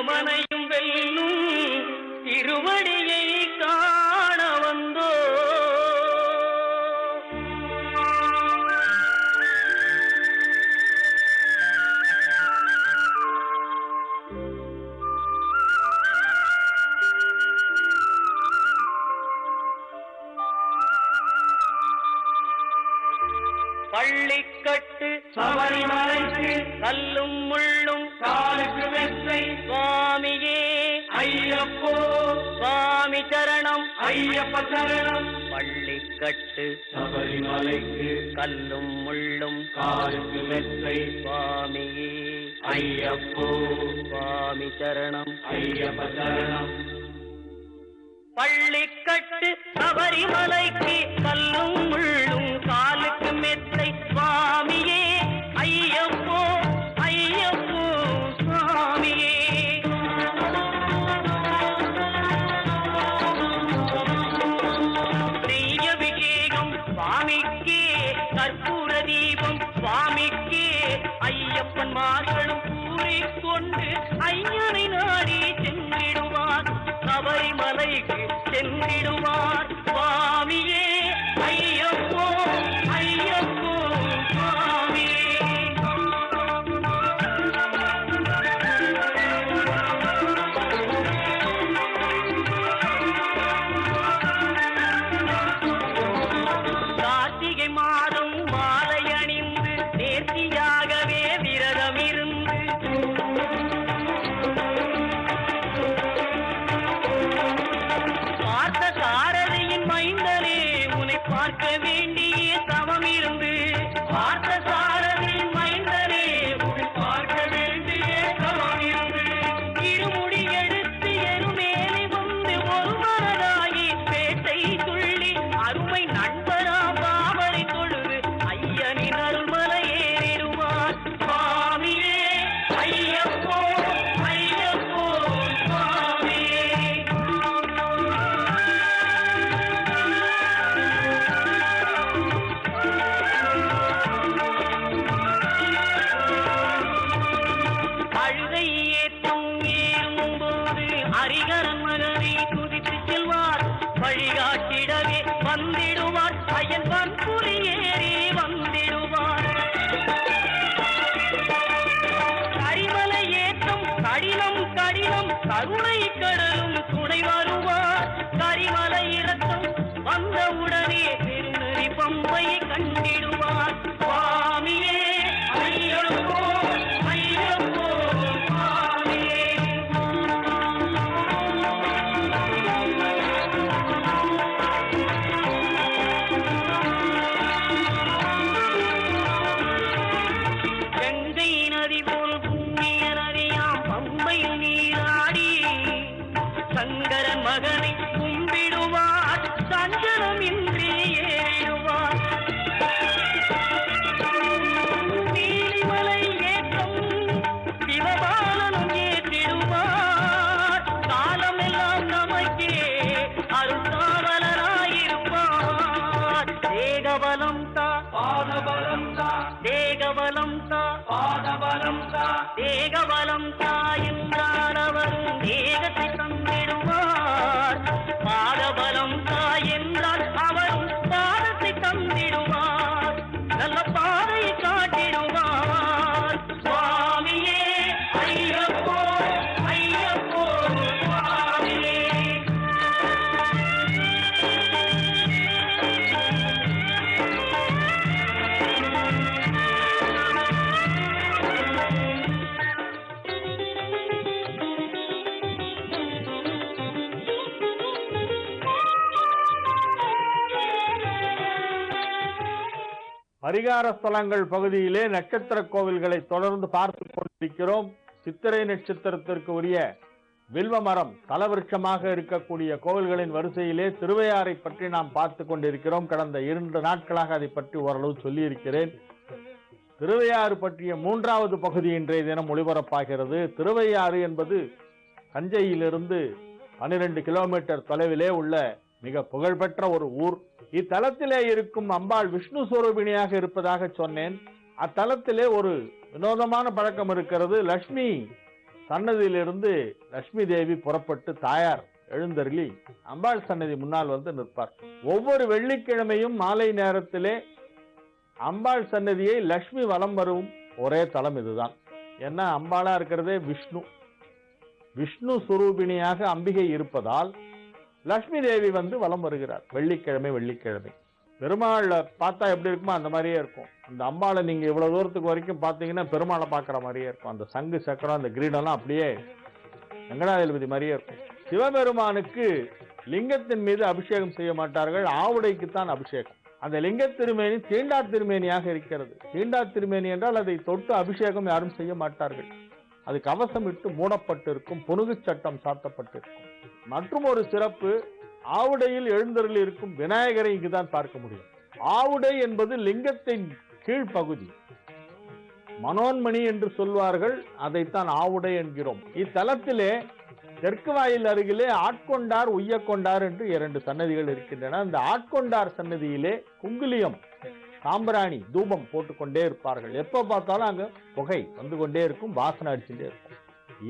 எவனையும் வெல்லும் திருவடியை காண வந்தோ. பள்ளிக்கட்டு சபரிமலைக்கு கல்லும் முள்ளும் காலுக்கு மெத்தை சுவாமியே ஐயப்போ சுவாமி சரணம் ஐயப்ப சரணம். பள்ளிக்கட்டு சபரிமலைக்கு கல்லும் முள்ளும் காலுக்கு மெத்தை சுவாமியே ஐயப்போ சுவாமி சரணம் ஐயப்ப சரணம். பள்ளிக்கட்டு சபரிமலைக்கு கல்லும் முள்ளும் காலுக்கு மெத்தை சுவாமியே ஐயப்போ ஐயப்போ சுவாமியே. நெய்யபிஷேகம் சுவாமிக்கே கற்பூர தீபம் சுவாமிக்கே ஐயப்பன் மார்களும் கூறிக்கொண்டு ஐயனை நாடி சென்றிடுவார் சபரிமலைக்கு சென்றிடுவார் சுவாமியே ஐயப்போ ஐயப்போ சுவாமியே. கார்த்திகை மாதம் மாலை அணிந்து நேர்த்தியாகவே விரதம் இருந்து பார்த்த சாரதியின் மைந்தனே உன்னை பார்க்க வேண்டிய தவம் இருந்து பார்த்த சாரதியின் மைந்தனே உன்னை பார்க்க வேண்டிய தவம் இருந்து இருமுடி எடுத்து எருமேலி வந்து ஒரு மரதாகி பேட்டை துள்ளி அருமை நண்பரா பாவரை தொழுது ஐயனின் அருள்மலை ஏறிடுவார் சுவாமியே ஐயப்போ ஐயப்போ சுவாமியே. அழுகை ஏற்றும் ஏறும்போது ஹரிகரன் மகனை குதித்து செல்வார் வழிகாட்டிடவே வந்திடுவார் ஐயன் பன்புலி ஏறி வந்திடுவார். கரிமலை ஏற்றம் கடினம் கடினம் கருணை கடலும் துணை வருவார். கரிமலை இறக்கம் வந்தவுடனே திருநெறி பம்பையை கண்டிடுவார் சுவாமியே ஐயப்போ ஐயப்போ சுவாமியே. கங்கை நதி போல் புண்ணிய நதியாம் பம்பையில் நீராடி சங்கரன் மகனை கும்பிடுவார் சஞ்சலம் இன்றி ஏறிடுவார். நீலிமலை ஏற்றம் சிவபாலனும் ஏற்றிடுவார். காலமெல்லாம் நமக்கே அருள்காவலராயிருப்பார். தேகபலம் தா பாதபலம் தா தேகபலம் தா பாதபலம் தா தேகபலம் தா என்றால் அவரும் தேகத்தை தந்திடுவார். பாதபலம் தா என்றால் அவரும் பாதத்தை தந்திடுவார். நல்ல பாதையை காட்டிடுவார் சுவாமியே ஐயப்போ ஐயப்போ சுவாமியே. பரிகார ஸ்தலங்கள் பகுதியிலே நட்சத்திர கோவில்களை தொடர்ந்து பார்த்து கொண்டிருக்கிறோம். சித்திரை நட்சத்திரத்திற்கு உரிய வில்வ மரம் தலவிருட்சமாக இருக்கக்கூடிய கோவில்களின் வரிசையிலே திருவையாறை பற்றி நாம் பார்த்து கொண்டிருக்கிறோம். கடந்த 2 நாட்களாக அதை பற்றி ஓரளவு சொல்லியிருக்கிறேன். திருவையாறு பற்றிய 3வது பகுதி இன்றைய தினம் ஒளிபரப்பாகிறது. திருவையாறு என்பது தஞ்சையிலிருந்து 12 கிலோமீட்டர் தொலைவிலே உள்ள மிக புகழ்பெற்ற ஒரு ஊர். இத்தலத்திலே இருக்கும் அம்பாள் விஷ்ணு ஸ்வரூபிணியாக இருப்பதாக சொன்னேன். அத்தலத்திலே ஒரு வினோதமான பழக்கம் இருக்கிறது. லட்சுமி சன்னதியிலிருந்து லட்சுமி தேவி புறப்பட்டு தாயார் எழுந்தருளி அம்பாள் சன்னதி முன்னால் வந்து நிற்பார். ஒவ்வொரு வெள்ளிக்கிழமையும் மாலை நேரத்திலே அம்பாள் சன்னதியை லட்சுமி வலம் வரும் ஒரே தலம் இதுதான். ஏன்னா அம்பாளா இருக்கிறதே விஷ்ணு சுரூபிணியாக அம்பிகை இருப்பதால் லட்சுமி தேவி வந்து வலம் வருகிறார் வெள்ளிக்கிழமை. பெருமாளை பார்த்தா எப்படி இருக்குமோ அந்த மாதிரியே இருக்கும். அந்த அம்பாளை நீங்க இவ்வளவு தூரத்துக்கு வரைக்கும் பார்த்தீங்கன்னா பெருமாளை பார்க்குற மாதிரியே இருக்கும். அந்த சங்கு சக்கரம் அந்த கிரீடம்லாம் அப்படியே வெங்கடாஜலபதி மாதிரியே இருக்கும். சிவபெருமானுக்கு லிங்கத்தின் மீது அபிஷேகம் செய்ய மாட்டார்கள், ஆவுடைக்குத்தான் அபிஷேகம். அந்த லிங்க திருமேனி தீண்டா திருமேனியாக இருக்கிறது. தீண்டா திருமேனி என்றால் அதை தொட்டு அபிஷேகம் யாரும் செய்ய மாட்டார்கள். அது கவசம் இட்டு மூடப்பட்டிருக்கும், புனுகு சட்டம் சாத்தப்பட்டிருக்கும். மற்றும் ஒரு சிறப்பு, ஆவுடையில் எழுந்தருளி இருக்கும் விநாயகரை இங்குதான் பார்க்க முடியும். ஆவுடை என்பது லிங்கத்தின் கீழ்ப்பகுதி, மனோன்மணி என்று சொல்வார்கள், அதைத்தான் ஆவுடை என்கிறோம். இத்தலத்திலே தெற்கு வாயில் அருகிலே ஆட்கொண்டார் உய்யக்கொண்டார் என்று 2 சன்னதிகள் இருக்கின்றன. அந்த ஆட்கொண்டார் சன்னதியிலே குங்குலியம் சாம்பிராணி தூபம் போட்டுக்கொண்டே இருப்பார்கள். எப்ப பார்த்தாலும் அங்க புகை வந்து கொண்டே இருக்கும், வாசனை அடிச்சுட்டே இருக்கும்.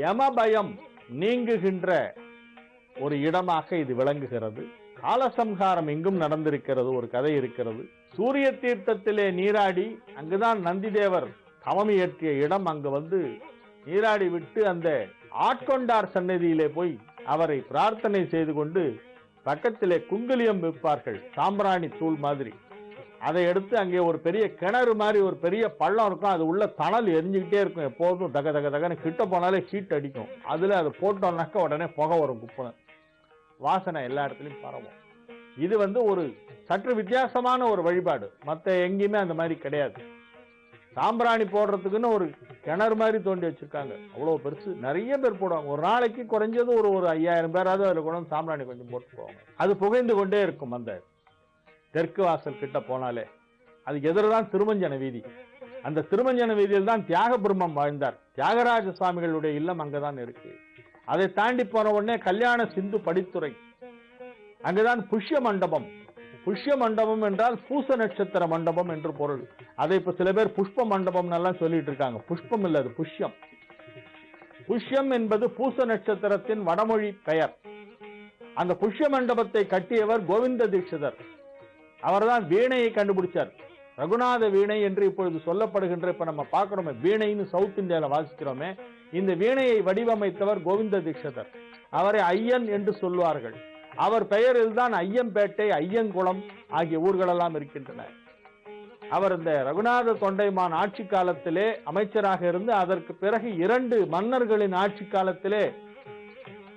யமபயம் நீங்குகின்ற ஒரு இடமாக இது விளங்குகிறது. காலசம்ஹாரம் எங்கும் நடந்திருக்கிறது, ஒரு கதை இருக்கிறது. சூரிய தீர்த்தத்திலே நீராடி, அங்குதான் நந்திதேவர் தவம் இயற்றிய இடம். அங்கு வந்து நீராடி விட்டு அந்த ஆட்கொண்டார் சன்னதியிலே போய் அவரை பிரார்த்தனை செய்து கொண்டு பக்கத்திலே குங்குலியம் விற்பார்கள், சாம்பிராணி தூள் மாதிரி. அதை எடுத்து அங்கே ஒரு பெரிய கிணறு மாதிரி ஒரு பெரிய பள்ளம் இருக்கும், அது உள்ள தணல் எரிஞ்சுக்கிட்டே இருக்கும் எப்போதும். தக தக தகன்னு கிட்ட போனாலே ஹீட் அடிக்கும். அதுல அதை போட்டோம்னாக்க உடனே புகை வரும், குப்பனை வாசனை எல்லா இடத்துலையும் பரவும். இது வந்து ஒரு சற்று வித்தியாசமான ஒரு வழிபாடு, மற்ற எங்கேயுமே அந்த மாதிரி கிடையாது. சாம்பிராணி போடுறதுக்குன்னு ஒரு கிணறு மாதிரி தோண்டி வச்சிருக்காங்க, அவ்வளவு பெருசு. நிறைய பேர் போடுவாங்க, ஒரு நாளைக்கு குறைஞ்சது ஒரு 5000 பேராவது அதில் கூட சாம்பிராணி கொஞ்சம் போட்டு போவாங்க. அது புகைந்து கொண்டே இருக்கும். அந்த தெற்கு வாசல் கிட்ட போனாலே அதுக்கு எதிர்தான் திருமஞ்சன வீதி. அந்த திருமஞ்சன வீதியில் தான் தியாக பிரம்மம் வாழ்ந்தார். தியாகராஜ சுவாமிகளுடைய இல்லம் அங்கதான் இருக்கு. அதை தாண்டி போன உடனே கல்யாண சிந்து படித்துறை, அங்குதான் புஷ்ய மண்டபம். புஷ்ய மண்டபம் என்றால் பூச நட்சத்திர மண்டபம் என்று பொருள். அதை இப்ப சில பேர் புஷ்ப மண்டபம் எல்லாம் சொல்லிட்டு இருக்காங்க. புஷ்பம் இல்ல, அது புஷ்யம். புஷ்யம் என்பது பூச நட்சத்திரத்தின் வடமொழி பெயர். அந்த புஷ்ய மண்டபத்தை கட்டியவர் கோவிந்த தீட்சிதர். அவர்தான் வீணையை கண்டுபிடிச்சார். ரகுநாத வீணை என்று இப்பொழுது சொல்லப்படுகின்ற, இப்ப நம்ம பார்க்கிறோமே வீணைன்னு சவுத் இந்தியால வாசிக்கிறோமே, இந்த வீணையை வடிவமைத்தவர் கோவிந்த தீட்சிதர். அவரை ஐயன் என்று சொல்வார்கள். அவர் பெயரில் தான் ஐயம்பேட்டை, ஐயங்குளம் ஆகிய ஊர்களெல்லாம் இருக்கின்றன. அவர் இந்த ரகுநாத தொண்டைமான் ஆட்சி காலத்திலே அமைச்சராக இருந்து, அதற்கு பிறகு 2 மன்னர்களின் ஆட்சி காலத்திலே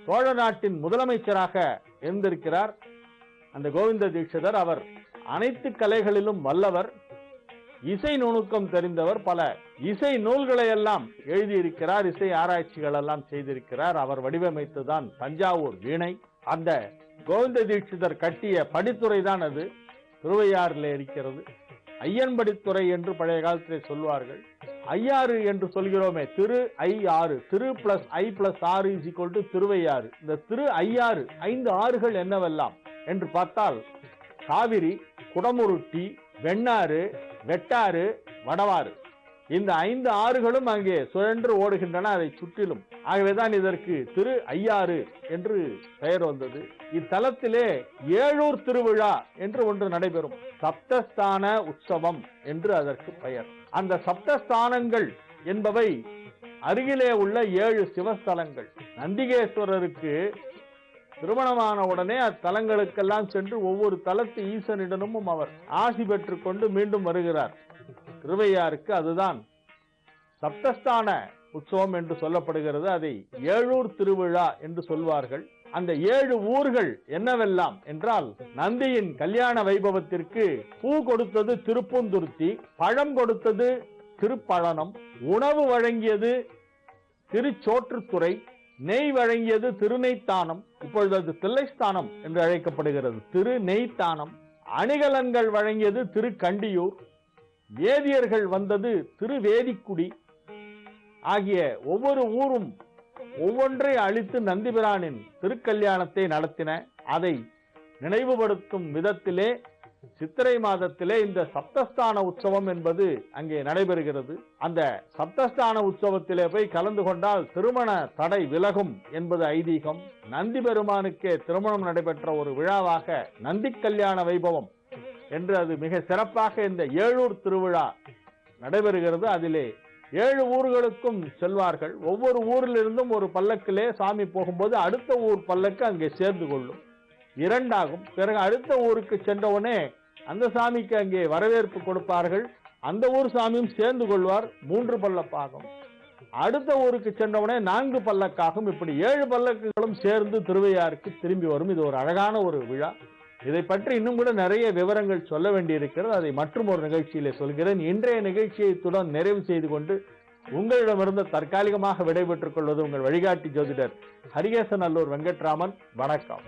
சோழ நாட்டின் முதலமைச்சராக இருந்திருக்கிறார் அந்த கோவிந்த தீட்சிதர். அவர் அனைத்து கலைகளிலும் வல்லவர், இசை நுணுக்கம் தெரிந்தவர். பல இசை நூல்களை எல்லாம் எழுதியிருக்கிறார், இசை ஆராய்ச்சிகள் எல்லாம் செய்திருக்கிறார். அவர் வடிவமைத்துதான் தஞ்சாவூர் வீணை. அந்த கோவிந்த தீட்சிதர் கட்டிய படித்துறை தான் அது, திருவையாறில் இருக்கிறது. ஐயன்படித்துறை என்று பழைய காலத்திலே சொல்வார்கள். ஐயாறு என்று சொல்கிறோமே, திரு ஐயாறு, திரு பிளஸ் ஐ பிளஸ் ஆறு இஸ் ஈக்வல் டு திருவையாறு. இந்த திரு ஐயாறு 5 ஆறுகள் என்னவெல்லாம் என்று பார்த்தால், காவிரி, குடமுருட்டி, வெண்ணாறு, வெட்டாறு, வடவாறு, இந்த 5 ஆறுகளும் அங்கே சுழன்று ஓடுகின்றன அதை சுற்றிலும். ஆகவேதான் இதற்கு திரு ஐயாறு என்று பெயர் வந்தது. இத்தலத்திலே ஏழூர் திருவிழா என்று ஒன்று நடைபெறும். சப்தஸ்தான உற்சவம் என்று அதற்கு பெயர். அந்த சப்தஸ்தானங்கள் என்பவை அருகிலே உள்ள 7 சிவஸ்தலங்கள். நந்திகேஸ்வரருக்கு திருமணமான உடனே அத்தலங்களுக்கெல்லாம் சென்று ஒவ்வொரு தலத்து ஈசனிடமும் அவர் ஆசி பெற்றுக் கொண்டு மீண்டும் வருகிறார். திருவையாருக்கு அதுதான் சப்தஸ்தான உற்சவம் என்று சொல்லப்படுகிறது. அதை ஏழூர் திருவிழா என்று சொல்வார்கள். அந்த 7 ஊர்கள் என்னவெல்லாம் என்றால், நந்தியின் கல்யாண வைபவத்திற்கு பூ கொடுத்தது திருப்பூந்துருத்தி, பழம் கொடுத்தது திருப்பழனம், உணவு வழங்கியது திருச்சோற்றுத்துறை, நெய் வழங்கியது திருநெய்த்தானம், இப்பொழுது அது தில்லைஸ்தானம் என்று அழைக்கப்படுகிறது, திருநெய்த்தானம், அணிகலன்கள் வழங்கியது திருக்கண்டியூர், வேதியர்கள் வந்தது திருவேதிக்குடி ஆகிய ஒவ்வொரு ஊரும் ஒவ்வொன்றை அளித்து நந்திபிரானின் திருக்கல்யாணத்தை நடத்தின. அதை நினைவுபடுத்தும் விதத்திலே சித்திரை மாதத்திலே இந்த சப்தஸ்தான உற்சவம் என்பது அங்கே நடைபெறுகிறது. அந்த சப்தஸ்தான உற்சவத்திலே போய் கலந்து கொண்டால் திருமண தடை விலகும் என்பது ஐதீகம். நந்தி பெருமானுக்கே திருமணம் நடைபெற்ற ஒரு விழாவாக நந்தி கல்யாண வைபவம் என்று அது மிக சிறப்பாக இந்த ஏழூர் திருவிழா நடைபெறுகிறது. அதிலே 7 ஊர்களுக்கும் செல்வார்கள். ஒவ்வொரு ஊரிலிருந்தும் ஒரு பல்லக்கிலே சாமி போகும்போது அடுத்த ஊர் பல்லக்கு அங்கே சேர்ந்து கொள்ளும், 2 ஆகும். பிறகு அடுத்த ஊருக்கு சென்றவுடனே அந்த சாமிக்கு அங்கே வரவேற்பு கொடுப்பார்கள். அந்த ஊர் சாமியும் சேர்ந்து கொள்வார், 3 பல்லக்காகும். அடுத்த ஊருக்கு சென்றவுடனே 4 பல்லக்காகும். இப்படி 7 பல்லக்குகளும் சேர்ந்து திருவையாருக்கு திரும்பி வரும். இது ஒரு அழகான ஒரு விழா. இதை பற்றி இன்னும் கூட நிறைய விவரங்கள் சொல்ல வேண்டியிருக்கிறது. அதை மற்றும் ஒரு நிகழ்ச்சியிலே சொல்கிறேன். இன்றைய நிகழ்ச்சியை இத்துடன் நிறைவு செய்து கொண்டு உங்களிடமிருந்து தற்காலிகமாக விடைபெற்றுக் கொள்வது உங்கள் வழிகாட்டி ஜோதிடர் ஹரிகேசநல்லூர் வெங்கட்ராமன். வணக்கம்.